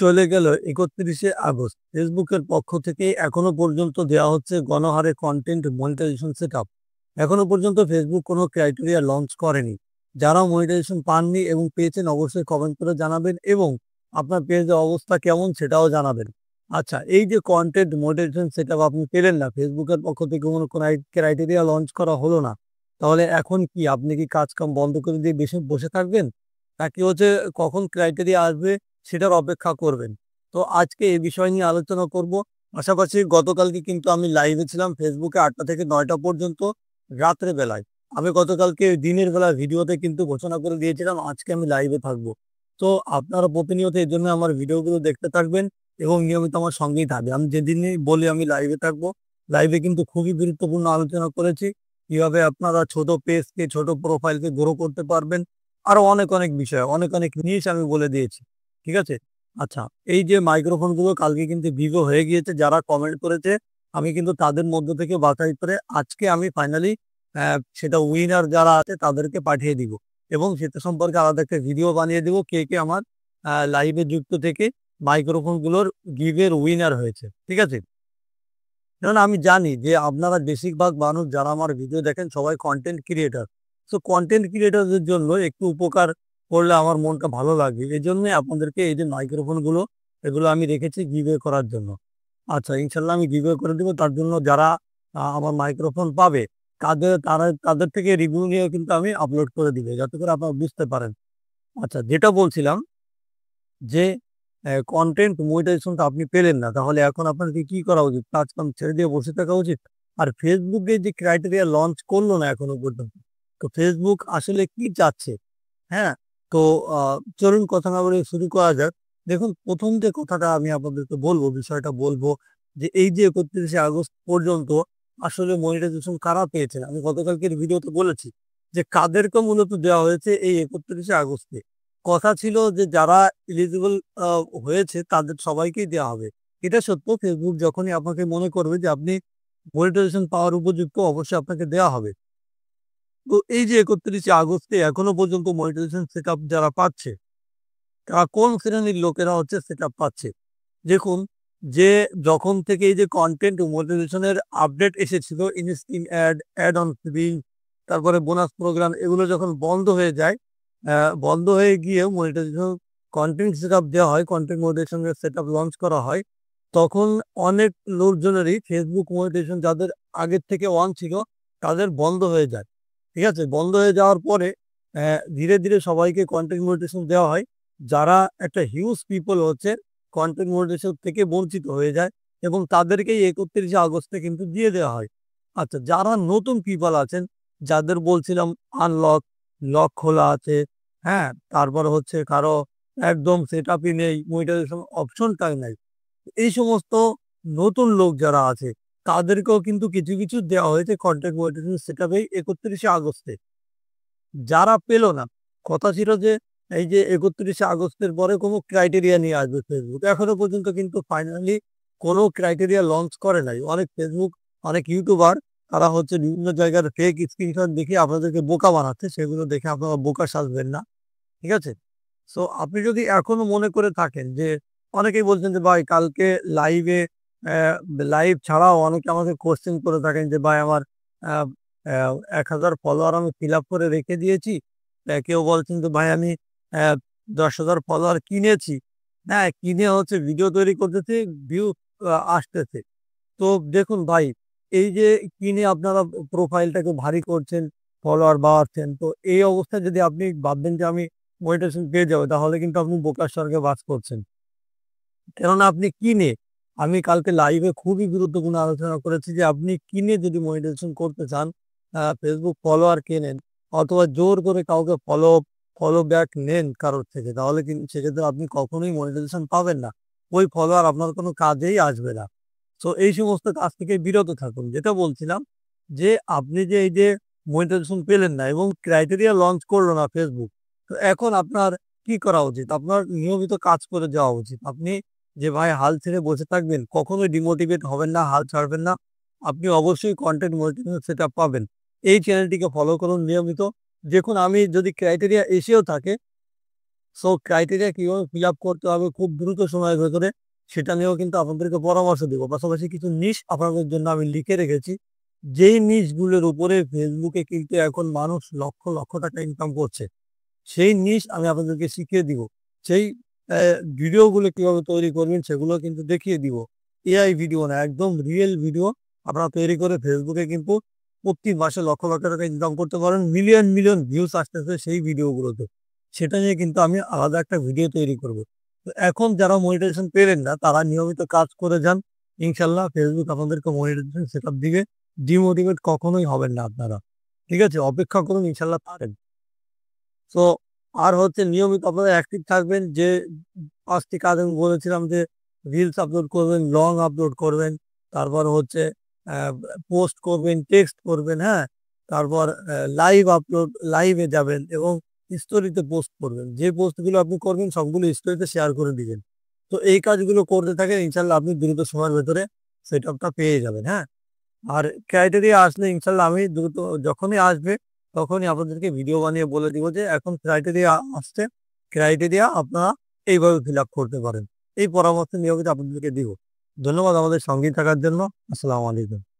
চলে গেল ৩১শে আগস্ট। ফেসবুকের পক্ষ থেকে এখনো পর্যন্ত দেওয়া হচ্ছে গণহারে কনটেন্ট মনিটাইজেশন সেটআপ। এখনো পর্যন্ত ফেসবুক কোনো ক্রাইটেরিয়া লঞ্চ করেনি। যারা মনিটাইজেশন পাননি এবং পেয়েছেন অবশ্যই কমেন্ট করে জানাবেন এবং আপনার পেজের অবস্থা কেমন সেটাও জানাবেন। আচ্ছা, এই যে কনটেন্ট মনিটাইজেশন সেটআপ আপনি পেলেন না, ফেসবুকের পক্ষ থেকে কোনো ক্রাইটেরিয়া লঞ্চ করা হলো না। তাহলে এখন কি আপনি কি কাজ-কাম বন্ধ করে দিয়ে বসে থাকবেন? নাকি হচ্ছে কখন ক্রাইটেরিয়া আসবে সেটার অপেক্ষা করবেন? তো আজকে এই বিষয় নিয়ে আলোচনা করব। পাশাপাশি গতকালকে কিন্তু আমি লাইভে ছিলাম ফেসবুকে ৮টা থেকে ৯টা পর্যন্ত রাত্রে বেলায়। আমি গতকালকে দিনের বেলা ভিডিওতে কিন্তু ঘোষণা করে দিয়েছিলাম আজকে আমি লাইভে থাকবো। তো আপনারা প্রতিনিয়ত এর জন্য আমার ভিডিওগুলো দেখতে থাকবেন এবং নিয়মিত আমার সঙ্গেই থাকবেন। আমি যেদিনই বলি আমি লাইভে থাকবো, লাইভে কিন্তু খুবই গুরুত্বপূর্ণ আলোচনা করেছি। কিভাবে আপনারা ছোট পেজকে, ছোট প্রোফাইলকে গ্রো করতে পারবেন। আরো অনেক বিষয়, অনেক জিনিস আমি বলে দিয়েছি। ঠিক আছে? আচ্ছা, এই যে মাইক্রোফোনগুলো কালকে কিন্তু ভিভো হয়ে গিয়েছে। যারা কমেন্ট করেছে আমি কিন্তু তাদের মধ্য থেকে বাছাই করে আজকে আমি ফাইনালি সেটা উইনার যারা আছে তাদেরকে পাঠিয়ে দিব এবং সেটা সম্পর্কে আলাদা একটা ভিডিও বানিয়ে দিব। কে আমার লাইভে যুক্ত থেকে মাইক্রোফোনগুলোর গিভের উইনার হয়েছে। ঠিক আছে? কারণ আমি জানি যে আপনারা বেশিরভাগ মানুষ যারা আমার ভিডিও দেখেন সবাই কনটেন্ট ক্রিয়েটর। সো কনটেন্ট ক্রিয়েটরদের জন্য একটু উপকার করলে আমার মনটা ভালো লাগে। এজন্যই আপনাদেরকে এই যে মাইক্রোফোনগুলো এগুলো আমি রেখেছি গিভওয়ে করার জন্য। আচ্ছা, ইনশাল্লাহ আমি গিভওয়ে করে দিব। তার জন্য যারা আমার মাইক্রোফোন পাবে তাদের থেকে রিভিউ নিয়েও কিন্তু আমি আপলোড করে দিব যাতে করে আপনারা বুঝতে পারেন। আচ্ছা, যেটা বলছিলাম যে কনটেন্ট মনিটাইজেশনটা আপনি পেলেন না। তাহলে এখন আপনাকে কি করা উচিত? কাজ-কাম ছেড়ে দিয়ে বসে থাকা উচিত? আর Facebook এ যে ক্রাইটেরিয়া লঞ্চ করলো না এখনো পর্যন্ত। তো Facebook আসলে কি চাচ্ছে? হ্যাঁ? তো আ চলুন কথা না বলে শুরু করা যাক। দেখুন, ১ম যে কথাটা আমি আপনাদেরকে বলব, বিষয়টা বলব যে এই যে ৩১শে আগস্ট পর্যন্ত আসলে মনিটাইজেশন কারা পেয়েছেন? আমি গতকালকের ভিডিওতে বলেছি যে কাদেরকে মূলত দেওয়া হয়েছে এই ৩১শে আগস্টে। কথা ছিল যে যারা এলিজিবল আ হয়েছে তাদের সবাইকেই দেওয়া হবে। এটা সত্য, ফেসবুক যখনই আপনাকে মনে করবে যে আপনি মনিটাইজেশন পাওয়ার উপযুক্ত অবশ্যই আপনাকে দেওয়া হবে। তো এই যে ৩১শে আগস্টে এখনো পর্যন্ত মনিটাইজেশন সেটআপ যারা পাচ্ছে, তারা কোন শ্রেণীর লোকেরা হচ্ছে সেটআপ পাচ্ছে? দেখুন, যে যখন থেকে এই যে কনটেন্ট মনিটাইজেশন এর আপডেট এসেছিল instream ad, ad on free, তারপরে বোনাস প্রোগ্রাম এগুলো যখন বন্ধ হয়ে যায়, বন্ধ হয়ে গিয়ে মনিটাইজেশন কনটেন্ট সেটআপ দেওয়া হয়, কনটেন্ট মনিটাইজেশন এর সেটআপ লঞ্চ করা হয়। তখন অনেক লোকজনেরই ফেসবুক মনিটাইজেশন যাদের আগের থেকে অন ছিল তাদের বন্ধ হয়ে যায়। ঠিক আছে? বন্ধ হয়ে যাওয়ার পরে ধীরে সবাইকে কনটেন্ট মনিটাইজেশন দেওয়া হয়। যারা একটা হিউজ পিপল হচ্ছে কনটেন্ট মনিটাইজেশন থেকে বঞ্চিত হয়ে যায় এবং তাদেরকেই ৩১শে আগস্টে কিন্তু দিয়ে দেওয়া হয়। আচ্ছা, যারা নতুন পিপল আছেন, যাদের বলছিলাম আনলক, লক খোলা আছে, হ্যাঁ? তারপরে হচ্ছে কারো একদম সেটআপই নেই, মনিটাইজেশন অপশনটাই নাই। এই সমস্ত নতুন লোক যারা আছে তাদেরকেও কিন্তু কিছু দেওয়া হয়েছে কনটেন্ট মনিটাইজেশন সেটআপে ৩১শে আগস্টে। যারা পেল না, কথা ছিল যে এই যে ৩১শে আগস্টের পরে কোনো ক্রাইটেরিয়া নিয়ে আসবে ফেসবুক। এখনো পর্যন্ত কিন্তু ফাইনালি কোনো ক্রাইটেরিয়া লঞ্চ করে নাই। অনেক ফেসবুক, অনেক ইউটিউবার তারা হচ্ছে বিভিন্ন জায়গার ফেক স্ক্রিনশট দেখিয়ে আপনাদেরকে বোকা বানাচ্ছে। সেগুলো দেখে আপনারা বোকা সাজবেন না। ঠিক আছে? সো আপনি যদি এখনো মনে করে থাকেন যে অনেকেই বলছেন যে ভাই কালকে লাইভে লাইভ ছাড়াও অনেকে আমাকে কোয়েশ্চেন করে থাকেন যে ভাই আমার আ আ ১,০০০ ফলোয়ার আমি ফিল আপ করে রেখে দিয়েছি। কেউ বলছেন যে ভাই আমি অ্যা ১০,০০০ ফলোয়ার কিনেছি। হ্যাঁ, কিনে হচ্ছে ভিডিও তৈরি করতেছি, ভিউ আসতেছে। তো দেখুন ভাই, এই যে কিনে আপনারা প্রোফাইলটাকে ভারী করছেন, ফলোয়ার বাড়াচ্ছেন। তো এই অবস্থায় যদি আপনি ভাববেন যে আমি মনিটাইজেশন পেয়ে যাবো, তাহলে কিন্তু আপনি বোকার স্বর্গে বাস করছেন। কেননা আপনি কিনে, আমি কালকে লাইভে খুবই গুরুত্বপূর্ণ আলোচনা করেছি যে আপনি কিনে যদি মনিটাইজেশন করতে চান, Facebook ফলোয়ার কেনেন অথবা জোর করে কাউকে ফলো ব্যাক নেন কারোর থেকে, তাহলে কিন্তু সেক্ষেত্রে আপনি কখনোই মনিটাইজেশন পাবেন না। ওই ফলোয়ার আপনার কোনো কাজেই আসবে না। সো এই সমস্ত কাজ থেকে বিরত থাকুন। যেটা বলছিলাম যে আপনি যে এই যে মনিটাইজেশন পেলেন না এবং ক্রাইটেরিয়া লঞ্চ করলো না Facebook। তো এখন আপনার কি করা উচিত? আপনার নিয়মিত কাজ করে যাওয়া উচিত। আপনি যে ভাই হাল ছেড়ে বসে থাকবেন, কখনোই ডিমোটিভেট হবেন না, হাল ছাড়বেন না। আপনি অবশ্যই কনটেন্ট মনিটাইজেশন সেটআপ পাবেন। এই চ্যানেলটিকে ফলো করুন নিয়মিত। দেখুন, আমি যদি ক্রাইটেরিয়া এসেও থাকে সো ক্রাইটেরিয়া কিভাবে ফিল আপ করতে হবে খুব দ্রুত সময়ের ভেতরে সেটা নিয়েও কিন্তু আপনাদেরকে পরামর্শ দেবো। পাশাপাশি কিছু নিশ আপনাদের জন্য আমি লিখে রেখেছি। যেই নিশগুলোর উপরে ফেসবুকে কিন্তু এখন মানুষ লক্ষ, লক্ষ টাকা ইনকাম করছে। সেই নিশ আমি আপনাদেরকে শিখিয়ে দিব। সেই ভিডিওগুলো কিভাবে তৈরি করবেন সেগুলো কিন্তু দেখিয়ে দিব। এআই ভিডিও না, একদম রিয়েল ভিডিও আপনারা তৈরি করে ফেসবুকে কিন্তু প্রতি মাসে লক্ষ, লক্ষ টাকা ইনকাম করতে পারেন। মিলিয়ন, মিলিয়ন ভিউজ আসতেছে সেই ভিডিওগুলোতে। সেটা নিয়ে কিন্তু আমি আলাদা একটা ভিডিও তৈরি করব। তো এখন যারা মনিটাইজেশন পেলেন না তারা নিয়মিত কাজ করে যান। ইনশাআল্লাহ ফেসবুক আপনাদেরকে মনিটাইজেশন সেটআপ দিবে। ডিমোটিভেট কখনোই হবেন না আপনারা। ঠিক আছে? অপেক্ষা করুন, ইনশাআল্লাহ পারেন। সো আর হচ্ছে নিয়মিত আপনারা অ্যাক্টিভ থাকবেন যে ৫ টি কাজ আমি বলেছিলাম যে রিলস আপলোড করবেন, লং আপলোড করবেন, তারপর হচ্ছে আ পোস্ট করবেন, টেক্সট করবেন, হ্যাঁ? তারপর লাইভে যাবেন এবং স্টোরিতে পোস্ট করবেন। যে পোস্টগুলো আপনি করবেন সবগুলো স্টোরিতে শেয়ার করে দিবেন। তো এই কাজগুলো করতে থাকেন, ইনশাআল্লাহ আপনি দ্রুত সময়ের ভেতরে সেটআপটা পেয়ে যাবেন, হ্যাঁ? আর ক্রাইটেরিয়া আসলে ইনশাআল্লাহ আমি দ্রুত যখনই আসবে তখনই আপনাদেরকে ভিডিও বানিয়ে বলে দিব যে এখন ক্রাইটেরিয়া আসছে। ক্রাইটেরিয়া আপনারা এইভাবে ফিল আপ করতে পারেন। এই পরামর্শ নিয়মিত আপনাদেরকে দিব। ধন্যবাদ আমাদের সঙ্গী থাকার জন্য। আসসালামু আলাইকুম।